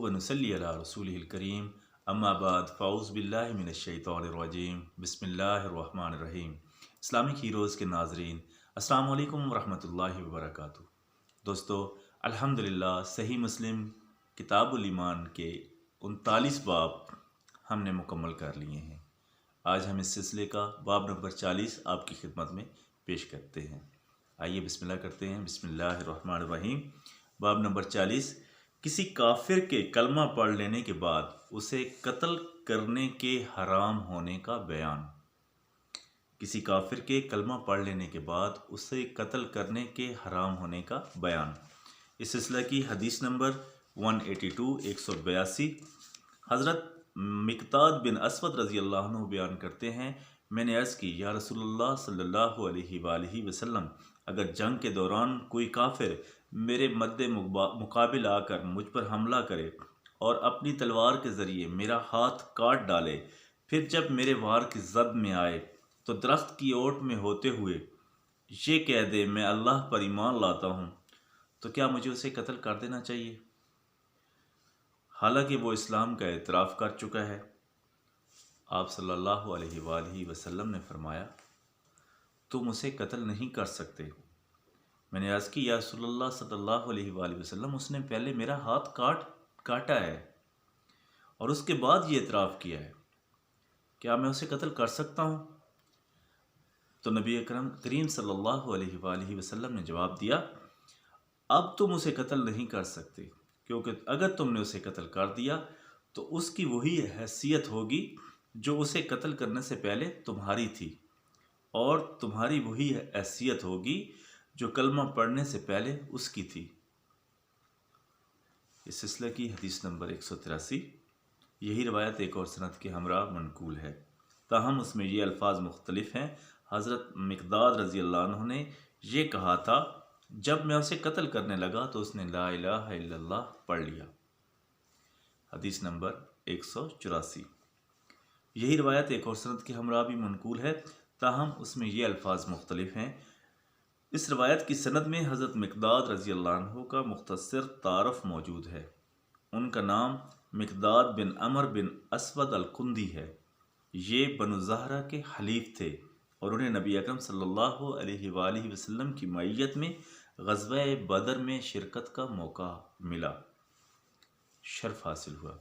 व नसल्ली अला रसूलिहिल करीम अम्मा बाद फ़ाउज़ बिल्लाहि मिनश शैतानिर रजीम बिस्मिल्लाहिर रहमानिर रहीम। इस्लामिक हीरोज़ के नाज़रीन, अस्सलामु अलैकुम वरहमतुल्लाहि वबरकातुहू। दोस्तों, अल्हम्दुलिल्लाह सही मुस्लिम किताबुल ईमान के 39 बाब हमने मुकम्मल कर लिए हैं। आज हम इस सिलसिले का बाब नंबर 40 आपकी खिदमत में पेश करते हैं। आइए बिस्मिल्लाह करते हैं। बिस्मिल्लाहिर्रहमानिर्रहीम। बाब नंबर 40, किसी काफिर के कलमा पढ़ लेने के बाद उसे कत्ल करने के हराम होने का बयान। किसी काफिर के कलमा पढ़ लेने के बाद उसे कत्ल करने के हराम होने का बयान। इस सिलसिले की हदीस नंबर 182 182। हज़रत मिक़दाद बिन अस्वद रज़ी अल्लाह अन्हु बयान करते हैं, मैंने अर्ज़ की, या रसूलुल्लाह सल्लल्लाहु अलैहि वसल्लम, अगर जंग के दौरान कोई काफिर मेरे मद्दे मुकाबिल आकर मुझ पर हमला करे और अपनी तलवार के ज़रिए मेरा हाथ काट डाले, फिर जब मेरे वार की ज़द में आए तो दरख्त की ओट में होते हुए ये कह दे मैं अल्लाह पर ईमान लाता हूँ, तो क्या मुझे उसे कत्ल कर देना चाहिए? हालांकि वो इस्लाम का एतराफ़ कर चुका है। आप सल्लल्लाहु अलैहि वसल्लम ने फरमाया, तुम उसे कत्ल नहीं कर सकते। मैंने अर्ज़ की, या रसूलुल्लाह सल्लल्लाहु अलैहि वसल्लम, उसने पहले मेरा हाथ काटा है और उसके बाद ये एतराफ़ किया है, क्या मैं उसे कत्ल कर सकता हूँ? तो नबी अकरम करीम सल्लल्लाहु अलैहि वसल्लम ने जवाब दिया, अब तुम उसे कत्ल नहीं कर सकते, क्योंकि अगर तुमने उसे कत्ल कर दिया तो उसकी वही हैसियत होगी जो उसे कत्ल करने से पहले तुम्हारी थी, और तुम्हारी वही हैसियत होगी जो कलमा पढ़ने से पहले उसकी थी। इस सिलसिले की हदीस नंबर 183। यही रवायत एक और सनद के हमरा मनकूल है, ताहम उसमें ये अल्फाज मुख्तलिफ हैं। हज़रत मिक़दाद रज़ी अल्लाह अन्हु ने यह कहा था, जब मैं उसे कत्ल करने लगा तो उसने ला इलाहा इल्लल्लाह पढ़ लिया। हदीस नंबर 184। यही रवायत एक और सनद के हमरा भी मनकूल है, ताहम उसमें ये अल्फाज मुख्तलिफ हैं। इस रवायत की सनद में हज़रत मिक़दाद रज़ी अल्लाह अन्हु का मुख्तसर तारफ़ मौजूद है। उनका नाम मिक़दाद बिन अमर बिन अस्वद अल-कुंदी है। ये बनु ज़हरा के हलीफ थे और उन्हें नबी अकरम सल्लल्लाहु अलैहि वसल्लम की मय्यत में ग़ज़वा बदर में शिरकत का मौका मिला, शर्फ हासिल हुआ।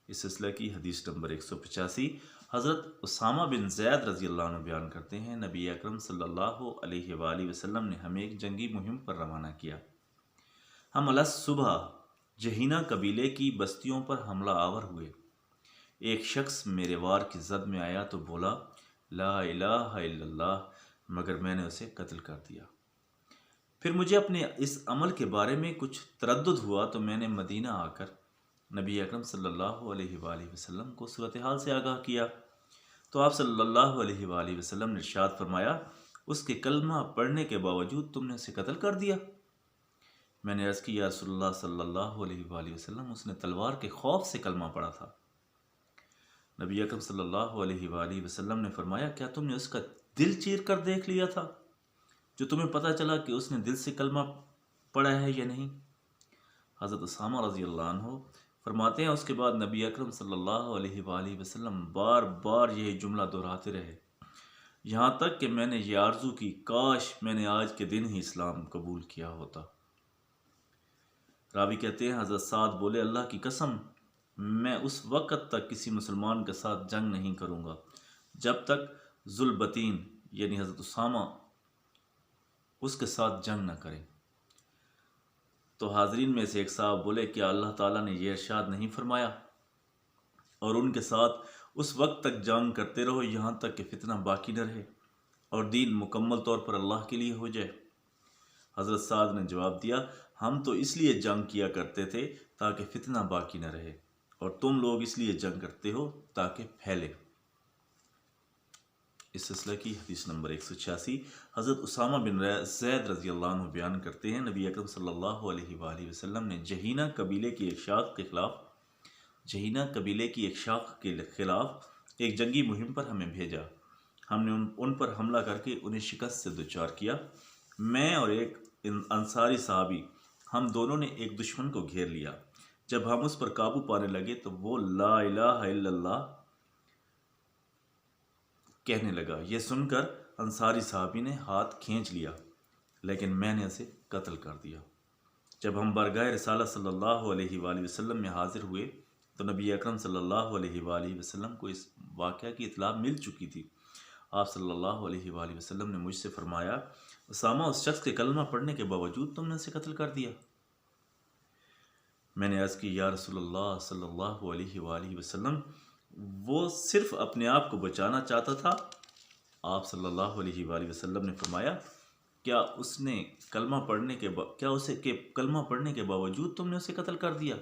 इस सिलसिले की हदीस नंबर 185। हज़रत उसामा बिन ज़ैद रज़ी अल्लाह अन्हु बयान करते हैं, नबी अकरम सल्लल्लाहु अलैहि वसल्लम ने हमें एक जंगी मुहिम पर रवाना किया। हम अलस सुबह जहीना कबीले की बस्तियों पर हमला आवर हुए। एक शख्स मेरे वार की ज़द में आया तो बोला, ला इलाहा इल्लल्लाह, मगर मैंने उसे कत्ल कर दिया। फिर मुझे अपने इस अमल के बारे में कुछ तरद्दुद हुआ तो मैंने मदीना आकर नबी अकरम सल्लल्लाहु अलैहि वसल्लम को सूरत हाल से आगाह किया, तो आप सल्लल्लाहु अलैहि वसल्लम ने इरशाद फरमाया, उसके कलमा पढ़ने के बावजूद तुमने उसे कत्ल कर दिया। मैंने अर्ज़ की, या रसूलुल्लाह सल्लल्लाहु अलैहि वसल्लम, उसने तलवार के खौफ से कलमा पढ़ा था। नबी अकरम सल्लल्लाहु अलैहि वसल्लम ने फरमाया, क्या तुमने उसका दिल चीर कर देख लिया था, जो तुम्हें पता चला कि उसने दिल से कलमा पढ़ा है या नहीं? हज़रत उसामा रज़ी अल्लाह अन्हु फरमाते हैं, उसके बाद नबी अकरम सल्लल्लाहु अलैहि वसल्लम बार बार यही जुमला दोहराते रहे, यहाँ तक कि मैंने ये आरज़ू की, काश मैंने आज के दिन ही इस्लाम कबूल किया होता। रावी कहते हैं, हज़रत साद बोले, अल्लाह की कसम, मैं उस वक़्त तक किसी मुसलमान के साथ जंग नहीं करूँगा जब तक ज़ुलबतीन यानी हज़रत उसामा उसके साथ जंग न करें। तो हाज़रीन में से एक साहब बोले, क्या अल्लाह ताला ने यह इरशाद नहीं फरमाया, और उनके साथ उस वक्त तक जंग करते रहो यहाँ तक कि फ़ितना बाकी न रहे और दीन मुकम्मल तौर पर अल्लाह के लिए हो जाए? हज़रत साद ने जवाब दिया, हम तो इसलिए जंग किया करते थे ताकि फ़ितना बाकी न रहे, और तुम लोग इसलिए जंग करते हो ताकि फैले। इस सिलसिले की हदीस नंबर 186। हज़रत उसामा बिन ज़ैद रज़ी अल्लाह अन्हु बयान करते हैं, नबी अकरम सल्लल्लाहु अलैहि वसल्लम ने जहीना कबीले की एक शाख के खिलाफ एक जंगी मुहिम पर हमें भेजा। हमने उन पर हमला करके उन्हें शिकस्त से दुचार किया। मैं और एक अंसारी साहबी, हम दोनों ने एक दुश्मन को घेर लिया। जब हम उस पर काबू पाने लगे तो वो ला इलाहा इल्लल्लाह कहने लगा। यह सुनकर अंसारी साहबी ने हाथ खींच लिया, लेकिन मैंने उसे कत्ल कर दिया। जब हम बरगाह रिसालत सल्लल्लाहु अलैहि वसल्लम में हाजिर हुए तो नबी अकरम सल्लल्लाहु अलैहि वसल्लम को इस वाक़या की इत्तला मिल चुकी थी। आप सल्लल्लाहु अलैहि वसल्लम ने मुझसे फरमाया, उसामा, उस शख्स के कलमा पढ़ने के बावजूद तुमने उसे कत्ल कर दिया। मैंने अर्ज़ की, या रसूलल्लाह सल्लल्लाहु अलैहि वसल्लम, वो सिर्फ अपने आप को बचाना चाहता था। आप सल्लल्लाहु अलैहि वसल्लम ने फरमाया, क्या उसे कलमा पढ़ने के बावजूद तुमने उसे कत्ल कर दिया?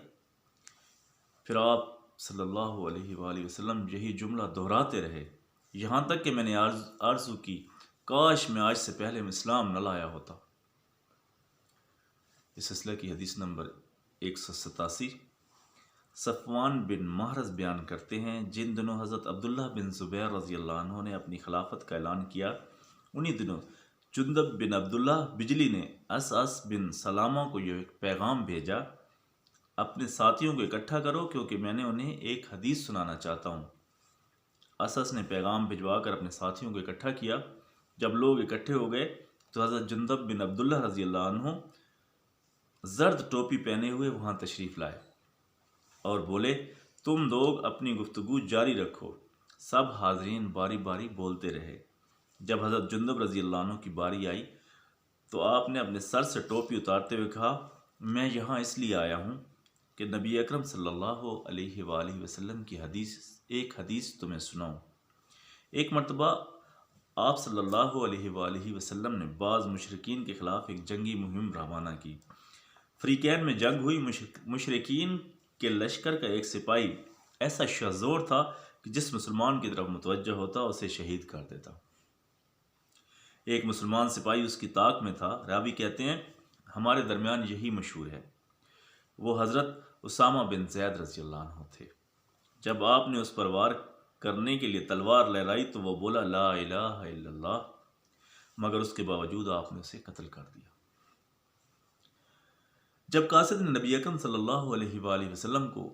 फिर आप सल्लल्लाहु अलैहि वसल्लम यही जुमला दोहराते रहे, यहाँ तक कि मैंने आरज़ू की, काश मैं आज से पहले इस्लाम न लाया होता। इस सिलसिले की हदीस नंबर 187। सफ़वान बिन महरज़ बयान करते हैं, जिन दिनों हज़रत अब्दुल्लाह बिन ज़ुबैर रज़ियल्लाहु अन्हु ने अपनी खिलाफत का ऐलान किया, उन्हीं दिनों जुंदब बिन अब्दुल्लाह बिजली ने अस बिन सलामा को यह पैगाम भेजा, अपने साथियों को इकट्ठा करो क्योंकि मैंने उन्हें एक हदीस सुनाना चाहता हूँ। अस ने पैगाम भिजवा कर अपने साथियों को इकट्ठा किया। जब लोग इकट्ठे हो गए तो हज़रत जुंदब बिन अब्दुल्लाह रज़ियल्लाहु अन्हु जर्द टोपी पहने हुए वहाँ तशरीफ़ लाए और बोले, तुम लोग अपनी गुफ्तगू जारी रखो। सब हाज़रीन बारी बारी बोलते रहे। जब हज़रत जुंदब रज़ियल्लाहु अन्हु की बारी आई तो आपने अपने सर से टोपी उतारते हुए कहा, मैं यहाँ इसलिए आया हूँ कि नबी अकरम सल्लल्लाहु अलैहि वसल्लम की एक हदीस तुम्हें सुनाऊँ। एक मरतबा आप सल्लल्लाहु अलैहि वसल्लम ने बाज़ मुशरिकीन के ख़िलाफ़ एक जंगी मुहिम रवाना की। फ़रीक़ैन में जंग हुई। मुशरिकीन के लश्कर का एक सिपाही ऐसा शज़ोर था कि जिस मुसलमान की तरफ मुतवज्जह होता उसे शहीद कर देता। एक मुसलमान सिपाही उसकी ताक में था। रावी कहते हैं, हमारे दरमियान यही मशहूर है। वो हज़रत उसामा बिन ज़ैद रज़ियल्लाहु अन्हु थे। जब आपने उस पर वार करने के लिए तलवार लहराई तो वो बोला, ला इलाहा इल्लल्लाह, मगर उसके बावजूद आपने उसे कत्ल कर दिया। जब कासिद ने नबी अकरम सल्लल्लाहु अलैहि वसल्लम को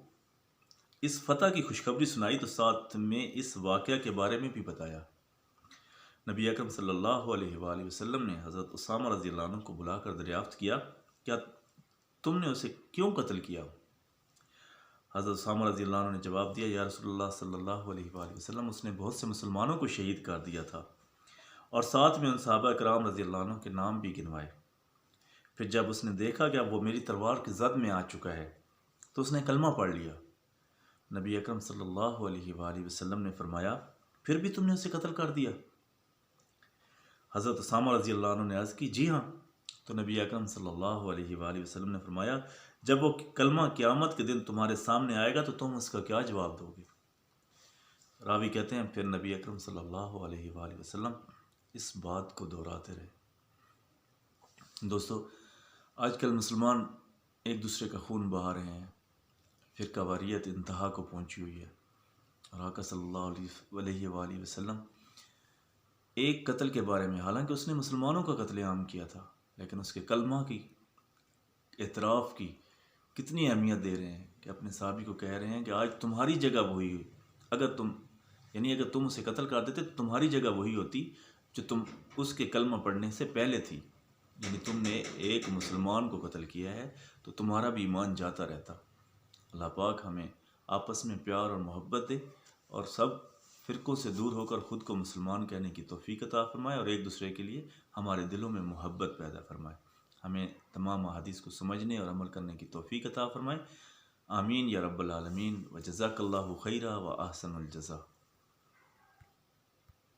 इस फतह की खुशखबरी सुनाई तो साथ में इस वाक़या के बारे में भी बताया। नबी अकरम सल्लल्लाहु अलैहि वसल्लम ने हज़रत उसामा रज़ियल्लाहु अन्हु को बुलाकर दरियाफ़्त किया, क्या तुमने उसे क्यों कत्ल किया? हज़रत उसामा रज़ियल्लाहु अन्हु ने जवाब दिया, या रसूलल्लाह सल्लल्लाहु अलैहि वसल्लम, उसने बहुत से मुसलमानों को शहीद कर दिया था और साथ में उन सहाबा कराम रज़ियल्लाहु अन्हु के नाम भी गिनवाए। फिर जब उसने देखा कि अब वो मेरी तलवार की ज़द में आ चुका है तो उसने कलमा पढ़ लिया। नबी अकरम सल्लल्लाहु अलैहि वसल्लम ने फरमाया, फिर भी तुमने उसे कत्ल कर दिया? हज़रत उसामा रज़ियल्लाहु अन्हु ने अर्ज़ की, जी हाँ। तो नबी अकरम सल्लल्लाहु अलैहि वसल्लम ने फरमाया, जब वो कलमा क़यामत के दिन तुम्हारे सामने आएगा तो तुम उसका क्या जवाब दोगे? रावी कहते हैं, फिर नबी अकरम सल्लल्लाहु अलैहि वसल्लम इस बात को दोहराते रहे। दोस्तों, आजकल मुसलमान एक दूसरे का खून बहा रहे हैं। फ़िरक़ावारियत इंतहा को पहुंची हुई है और आका सल्लल्लाहु अलैहि वसल्लम एक कत्ल के बारे में, हालांकि उसने मुसलमानों का कत्लेआम किया था, लेकिन उसके कलमा की एतराफ़ की कितनी अहमियत दे रहे हैं कि अपने साहबी को कह रहे हैं कि आज तुम्हारी जगह वही हुई। अगर तुम उसे कत्ल कर देते तो तुम्हारी जगह वही होती जो तुम उसके कलमा पढ़ने से पहले थी। यानी तुमने एक मुसलमान को कत्ल किया है तो तुम्हारा भी ईमान जाता रहता। अल्लाह पाक हमें आपस में प्यार और मोहब्बत दे और सब फ़िरक़ों से दूर होकर ख़ुद को मुसलमान कहने की तौफ़ीक़ अता फ़रमाए और एक दूसरे के लिए हमारे दिलों में मोहब्बत पैदा फ़रमाए। हमें तमाम अहादीस को समझने और अमल करने की तौफ़ीक़ अता फ़रमाए। आमीन या रब्बल आलमीन। व जज़ाकल्लाहु खैरा व अहसनुल जज़ा।